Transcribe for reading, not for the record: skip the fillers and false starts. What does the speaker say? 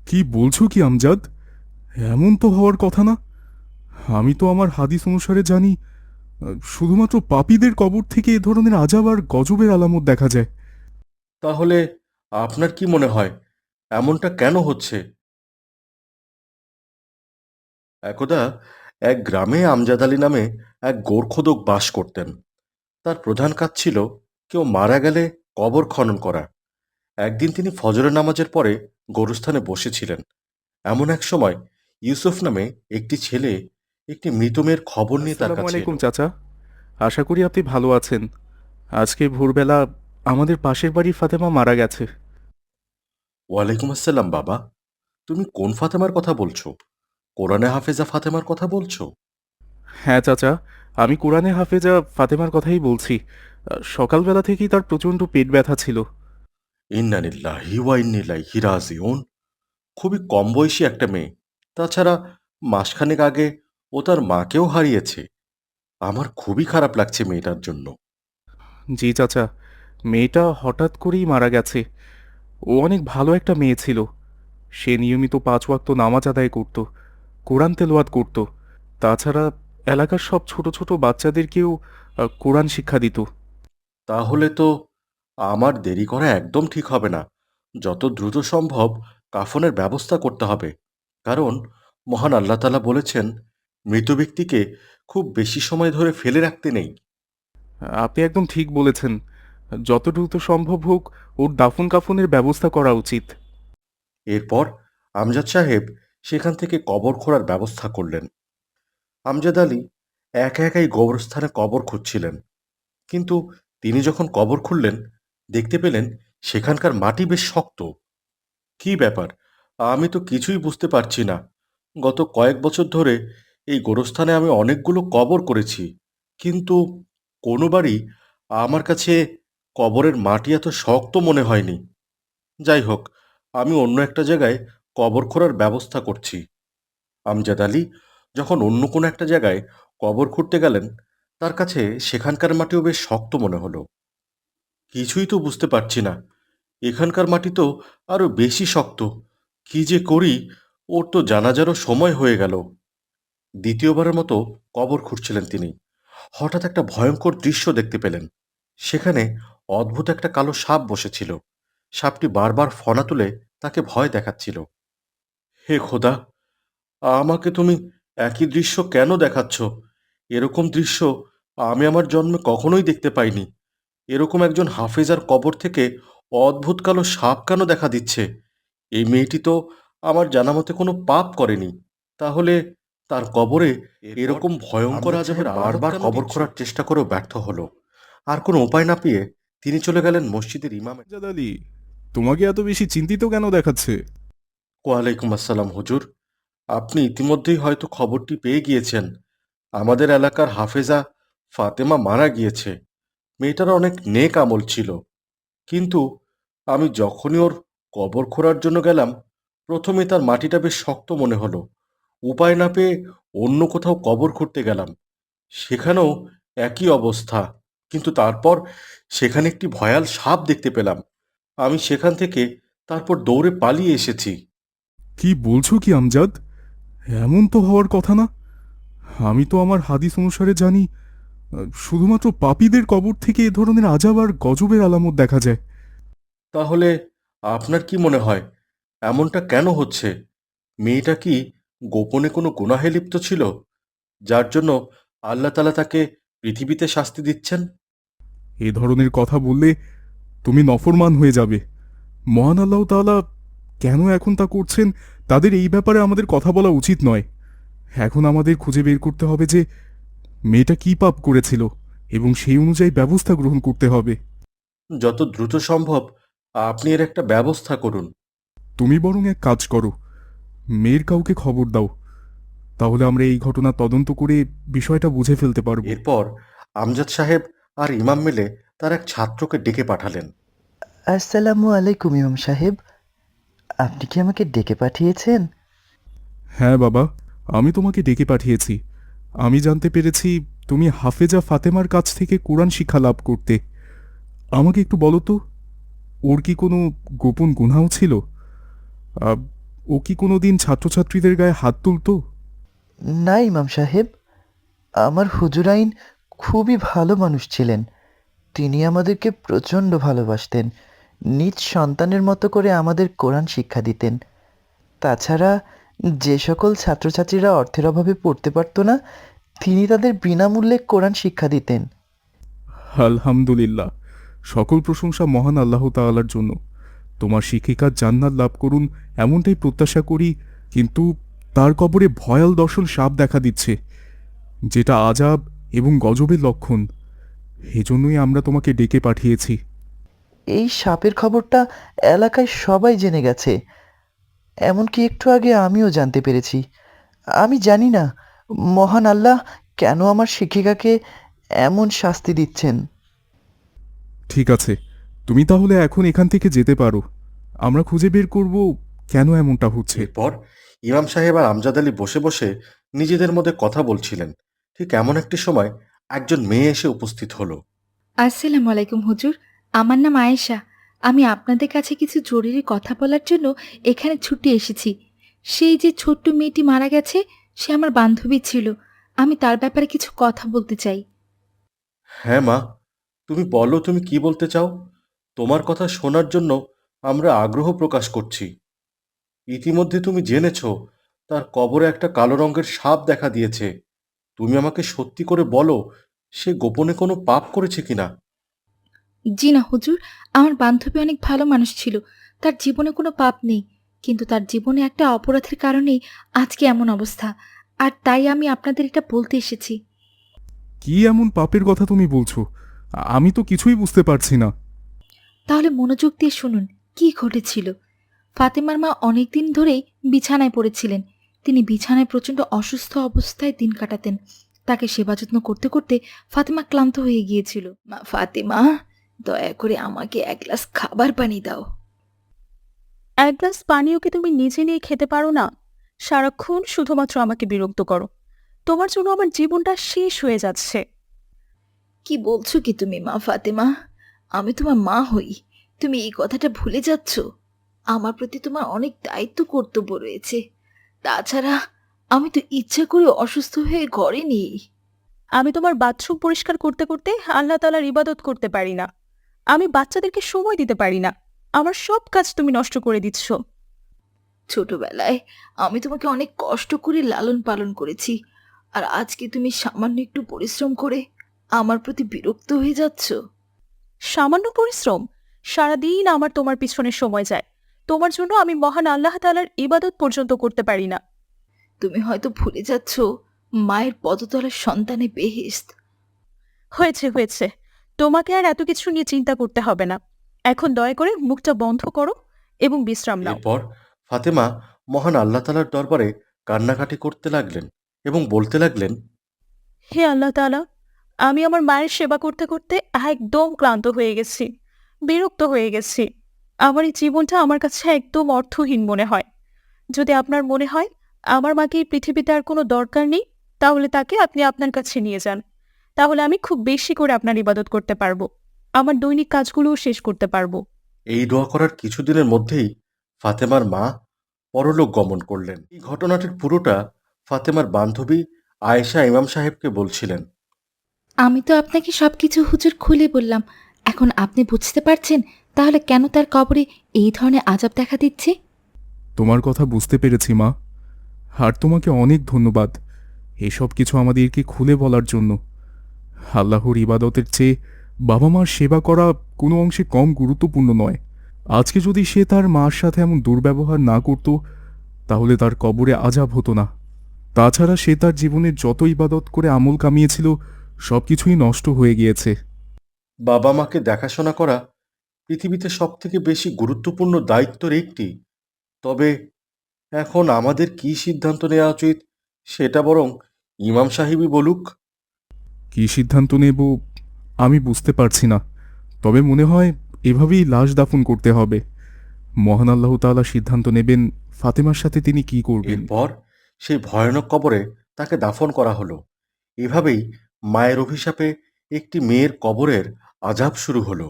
কি বলছো কি আমজাদ? এমন তো হওয়ার কথা না। আমি তো আমার হাদিস অনুসারে জানি শুধুমাত্র পাপীদের কবর থেকে এ ধরনের আজাব আর গজবের আলামত দেখা যায়। তাহলে আপনার কি মনে হয় এমনটা কেন হচ্ছে? একদা এক গ্রামে আমজাদ আলী নামে এক গোরখোদক বাস করতেন। তার প্রধান কাজ ছিল কেউ মারা গেলে কবর খনন করা। একদিন তিনি ফজরের নামাজের পরে গোরস্থানে বসেছিলেন। এমন এক সময় ইউসুফ নামে একটি ছেলে একটি মৃত মেয়ের খবর নিয়ে তার আসসালামু কাছে আলাইকুম এলো। চাচা। আশা করি আপনি ভালো আছেন। আজকে ভোরবেলা আমাদের পাশের বাড়ির ফাতেমা মারা গেছে। ওয়ালাইকুম আসসালাম বাবা। তুমি কোন ফাতেমার কথা বলছো? কোরআনে হাফেজা ফাতেমার কথা বলছো? হ্যাঁ চাচা, আমি কোরআনে হাফেজা ফাতেমার কথাই বলছি। সকালবেলা থেকেই তার প্রচণ্ড পেট ব্যথা ছিল। ইন্নানিল্লাহি ওয়া ইন্না ইলাইহি রাজিউন। খুবই কম বয়সী একটা মেয়ে। তাছাড়া মাসখানেক আগে ও তার মাকেও হারিয়েছে। আমার খুবই খারাপ লাগছে মেয়েটার জন্য। জি চাচা, মেয়েটা হঠাৎ করেই মারা গেছে। ও অনেক ভালো একটা মেয়ে ছিল। সে নিয়মিত ৫ ওয়াক্ত নামাজ আদায় করত, কোরআন তেলাওয়াত করত। তাছাড়া এলাকার সব ছোট ছোট বাচ্চাদেরকেও কোরআন শিক্ষা দিত। তাহলে তো আমার দেরি করা একদম ঠিক হবে না। যত দ্রুত সম্ভব কাফনের ব্যবস্থা করতে হবে। কারণ মহান আল্লাহ তাআলা বলেছেন, মৃত ব্যক্তিকে খুব বেশি সময় ধরে ফেলে রাখতে নেই। আপনি একদম ঠিক বলেছেন। যত দ্রুত সম্ভব হোক ওর দাফন কাফনের ব্যবস্থা করা উচিত। এরপর আমজাদ সাহেব সেখান থেকে কবর খোঁড়ার ব্যবস্থা করলেন। আমজাদ আলী একা একাই কবরস্থানে কবর খুঁড়ছিলেন। কিন্তু তিনি যখন কবর খুঁড়লেন, দেখতে পেলেন সেখানকার মাটি বেশ শক্ত। কী ব্যাপার? আমি তো কিছুই বুঝতে পারছি না। গত কয়েক বছর ধরে এই গোরস্থানে আমি অনেকগুলো কবর করেছি, কিন্তু কোনোবারই আমার কাছে কবরের মাটি এত শক্ত মনে হয়নি। যাই হোক, আমি অন্য একটা জায়গায় কবর খোঁড়ার ব্যবস্থা করছি। আমজাদ আলী যখন অন্য কোনো একটা জায়গায় কবর খুঁড়তে গেলেন, তার কাছে সেখানকার মাটিও বেশ শক্ত মনে হলো। কিছুই তো বুঝতে পারছি না। এখানকার মাটি তো আরো বেশি শক্ত। কি যে করি, ওর তো জানাজারও সময় হয়ে গেল। দ্বিতীয়বারের মতো কবর খুঁড়ছিলেন তিনি। হঠাৎ একটা ভয়ঙ্কর দৃশ্য দেখতে পেলেন। সেখানে অদ্ভুত একটা কালো সাপ বসেছিল। সাপটি বারবার ফনা তুলে তাকে ভয় দেখাচ্ছিল। হে খোদা! আমাকে তুমি একই দৃশ্য কেন দেখাচ্ছ? এরকম দৃশ্য আমি আমার জন্মে কখনোই দেখতে পাইনি। এরকম একজন হাফেজার কবর থেকে অদ্ভুত কালো সাপ কেন দেখা দিচ্ছে? এই মেয়েটি তো আমার জানামতে কোনো পাপ করেনি। তাহলে তার কবরে এরপর এরকম ভয়ঙ্কর আমজাদ আজাবের সাহেব আলামত বারবার কেন কবর দিচ্ছ? খোঁড়ার চেষ্টা করেও ব্যর্থ হলো। আর কোনো উপায় না পেয়ে তিনি চলে গেলেন মসজিদের ইমামের। আমজাদ আলী, তোমাকে এত বেশি চিন্তিত কেন দেখাচ্ছে? ওয়ালাইকুম আসসালাম হুজুর। আপনি ইতিমধ্যেই হয়তো খবরটি পেয়ে গিয়েছেন। আমাদের এলাকার হাফেজা ফাতেমা মারা গিয়েছে। মেয়েটার অনেক নেক আমল ছিল। কিন্তু আমি যখনই ওর কবর খোঁড়ার জন্য গেলাম, প্রথমে তার মাটিটা বেশ শক্ত মনে হলো। উপায় না পেয়ে অন্য কোথাও কবর খুঁড়তে গেলাম। সেখানেও একই অবস্থা। কিন্তু তারপর সেখানে একটি ভয়াল সাপ দেখতে পেলাম। আমি সেখান থেকে তারপর দৌড়ে পালিয়ে এসেছি। কি বলছো কি আমজাদ? এমন তো হওয়ার কথা না। আমি তো আমার হাদিস অনুসারে জানি শুধুমাত্র পাপীদের কবর থেকে এ ধরনের আজাব আর গজবের আলামত দেখা যায়। তাহলে আপনার কি মনে হয় এমনটা কেন হচ্ছে? মেয়েটা কি গোপনে কোনো গুনাহে লিপ্ত ছিল, যার জন্য আল্লাহ তাআলা তাকে পৃথিবীতে শাস্তি দিচ্ছেন? এ ধরনের কথা বললে তুমি নফরমান হয়ে যাবে। মহান আল্লাহ তাআলা কেন এখন তা করছেন, তাদের এই ব্যাপারে আমাদের কথা বলা উচিত নয়। এখন আমাদের খুঁজে বের করতে হবে যে মেয়েটা কি পাপ করেছিল এবং সেই অনুযায়ী ব্যবস্থা গ্রহণ করতে হবে। যত দ্রুত সম্ভব আপনি এর একটা ব্যবস্থা করুন। তুমি বরং এক কাজ করো, মেয়ের কাউকে খবর দাও। তাহলে আমরা এই ঘটনা তদন্ত করে বিষয়টা বুঝে ফেলতে পারবো। এরপর আমজাদ সাহেব আর ইমাম মিলে তার এক ছাত্রকে ডেকে পাঠালেন। আসসালামু আলাইকুম ইমাম সাহেব। আপনি কি আমাকে ডেকে পাঠিয়েছেন? হ্যাঁ বাবা, আমি তোমাকে ডেকে পাঠিয়েছি। আমি জানতে পেরেছি তুমি হাফেজা ফাতেমার কাছ থেকে কোরআন শিক্ষা লাভ করতে। আমাকে একটু বলো তো, ওর কি কোনো গোপন গুনাহ ছিল? আহ, ও কি কোনোদিন ছাত্রছাত্রীদের গায়ে হাত তুলতো? না ইমাম সাহেব, আমার হুজুর আইন খুবই ভালো মানুষ ছিলেন। তিনি আমাদেরকে প্রচণ্ড ভালোবাসতেন, নিজ সন্তানের মতো করে আমাদের কোরআন শিক্ষা দিতেন। তাছাড়া যে সকল ছাত্রছাত্রীরা অর্থের অভাবে পড়তে পারতো না, তিনি তাদের বিনামূল্যে কোরআন শিক্ষা দিতেন। আলহামদুলিল্লাহ, সকল প্রশংসা মহান আল্লাহ তাআলার জন্য। তোমার শিক্ষিকা জান্নাত লাভ করুন এমনটাই প্রত্যাশা করি। কিন্তু তার কবরে ভয়াল দর্শন সাপ দেখা দিচ্ছে, যেটা আজাব এবং গজবের লক্ষণ। এজন্যই আমরা তোমাকে ডেকে পাঠিয়েছি। এই সাপের খবরটা এলাকায় সবাই জেনে গেছে, এমনকি একটু আগে আমিও জানতে পেরেছি। আমি জানি না মহান আল্লাহ কেন আমার শিক্ষিকাকে এমন শাস্তি দিচ্ছেন। ঠিক আছে, তুমি তাহলে এখন এখান থেকে যেতে পারো। আমরা খুঁজে বের করব কেন এমনটা হচ্ছে। এরপর ইমাম সাহেব আর আমজাদ আলী বসে বসে নিজেদের মধ্যে কথা বলছিলেন। ঠিক এমন একটি সময় একজন মেয়ে এসে উপস্থিত হলো। আসসালামু আলাইকুম হুজুর। আমার নাম আয়েশা। আমি আপনাদের কাছে কিছু জরুরি কথা বলার জন্য এখানে ছুটে এসেছি। সেই যে ছোট্ট মেয়েটি মারা গেছে, সে আমার বান্ধবী ছিল। আমি তার ব্যাপারে কিছু কথা বলতে চাই। হ্যাঁ মা, তুমি বলো তুমি কি বলতে চাও। তোমার কথা শোনার জন্য আমরা আগ্রহ প্রকাশ করছি। ইতিমধ্যে তুমি জেনেছো তার কবরে একটা কালো রঙের সাপ দেখা দিয়েছে। তুমি আমাকে সত্যি করে বলো, সে গোপনে কোনো পাপ করেছে কিনা। জি না হুজুর, আমার বান্ধবী অনেক ভালো মানুষ ছিল। তার জীবনে কোনো পাপ নেই, কিন্তু তার জীবনে একটা অপরাধের কারণেই আজকে এমন অবস্থা। আর তাই আমি আপনাদের এটা বলতে এসেছি। কি এমন পাপের কথা তুমি বলছো? আমি তো কিছুই বুঝতে পারছি না। তাহলে মনোযোগ দিয়ে শুনুন কি ঘটেছিল। ফাতেমার মা অনেকদিন ধরেই বিছানায় পড়েছিলেন। তিনি বিছানায় প্রচণ্ড অসুস্থ অবস্থায় দিন কাটাতেন। তাকে সেবা যত্ন করতে করতে ফাতেমা ক্লান্ত হয়ে গিয়েছিল। মা ফাতেমা, দয়া করে আমাকে এক গ্লাস খাবার পানি দাও। এক গ্লাস পানিও কি তুমি নিজে নিয়ে খেতে পারো না? সারাক্ষণ শুধুমাত্র আমাকে বিরক্ত করো। তোমার জন্য আমার জীবনটা শেষ হয়ে যাচ্ছে। কি বলছো কি তুমি মা ফাতেমা? আমি তোমার মা হই, তুমি এই কথাটা ভুলে যাচ্ছ? আমার প্রতি তোমার অনেক দায়িত্ব কর্তব্য রয়েছে। তাছাড়া আমি তো ইচ্ছা করে অসুস্থ হয়ে ঘরে নেই। আমি তোমার বাথরুম পরিষ্কার করতে করতে আল্লাহ তাআলার ইবাদত করতে পারি না। আমি বাচ্চাদেরকে সময় দিতে পারি না। আমার সব কাজ তুমি নষ্ট করে দিচ্ছ। ছোটবেলায় আমি তোমাকে অনেক কষ্ট করে লালন পালন করেছি, আর আজকে তুমি সামান্য একটু পরিশ্রম করে আমার প্রতি বিরক্ত হয়ে যাচ্ছ। সামান্য পরিশ্রম? সারাদিন আমার তোমার পিছনে সময় যায়। তোমার জন্য আমি মহান আল্লাহ তাআলার ইবাদত পর্যন্ত করতে পারি না। তুমি হয়তো ভুলে যাচ্ছ মায়ের পদতলের সন্তানে বেহেশত। হয়েছে হয়েছে, তোমাকে আর এত কিছু নিয়ে চিন্তা করতে হবে না। এখন দয়া করে মুখটা বন্ধ করো এবং বিশ্রাম নাও। এরপর ফাতেমা মহান আল্লাহ তাআলার দরবারে কান্নাকাটি করতে লাগলেন এবং বলতে লাগলেন, হে আল্লাহ তাআলা, আমি আমার মায়ের সেবা করতে করতে একদম ক্লান্ত হয়ে গেছি, বিরক্ত হয়ে গেছি। আমার এই জীবনটা আমার কাছে একদম অর্থহীন মনে হয়। যদি আপনার মনে হয় আমার মাকে এই পৃথিবীতে আর কোনো দরকার নেই, তাহলে তাকে আপনি আপনার কাছে নিয়ে যান। তাহলে আমি খুব বেশি করে আপনার ইবাদত করতে পারবো, আমার দৈনিক কাজগুলোও শেষ করতে পারবো। এই দোয়া করার কিছুদিনের মধ্যেই ফাতেমার মা পরলোক গমন করলেন। এই ঘটনাটির পুরোটা ফাতেমার বান্ধবী আয়েশা ইমাম সাহেবকে বলছিলেন। আমি তো আপনাকে সবকিছু হুজুর খুলে বললাম। এখন আপনি বুঝতে পারছেন তাহলে কেন তার কবরে এই ধরনের আযাব দেখা দিচ্ছে? তোমার কথা বুঝতে পেরেছি মা, আর তোমাকে অনেক ধন্যবাদ এসব কিছু আমাদেরকে খুলে বলার জন্য। আল্লাহর ইবাদতের চেয়ে বাবা মার সেবা করা কোনো অংশে কম গুরুত্বপূর্ণ নয়। আজকে যদি সে তার মার সাথে এমন দুর্ব্যবহার না করত, তাহলে তার কবরে আযাব হতো না। তাছাড়া সে তার জীবনের যত ইবাদত করে আমল কামিয়েছিল সবকিছুই নষ্ট হয়ে গিয়েছে। বাবা মাকে দেখাশোনা করা পৃথিবীতে সবথেকে বেশি গুরুত্বপূর্ণ দায়িত্বের একটি। তবে এখন আমাদের কি সিদ্ধান্ত নেওয়া উচিত সেটা বরং ইমাম সাহেবই বলুক। কী সিদ্ধান্ত নেব আমি বুঝতে পারছি না, তবে মনে হয় এভাবেই লাশ দাফন করতে হবে। মহান আল্লাহ তাআলা সিদ্ধান্ত নেবেন ফাতেমার সাথে তিনি কি করবেন। এরপর সেই ভয়ানক কবরে তাকে দাফন করা হলো। এভাবেই মায়ের অভিশাপে একটি মেয়ের কবরের আযাব শুরু হলো।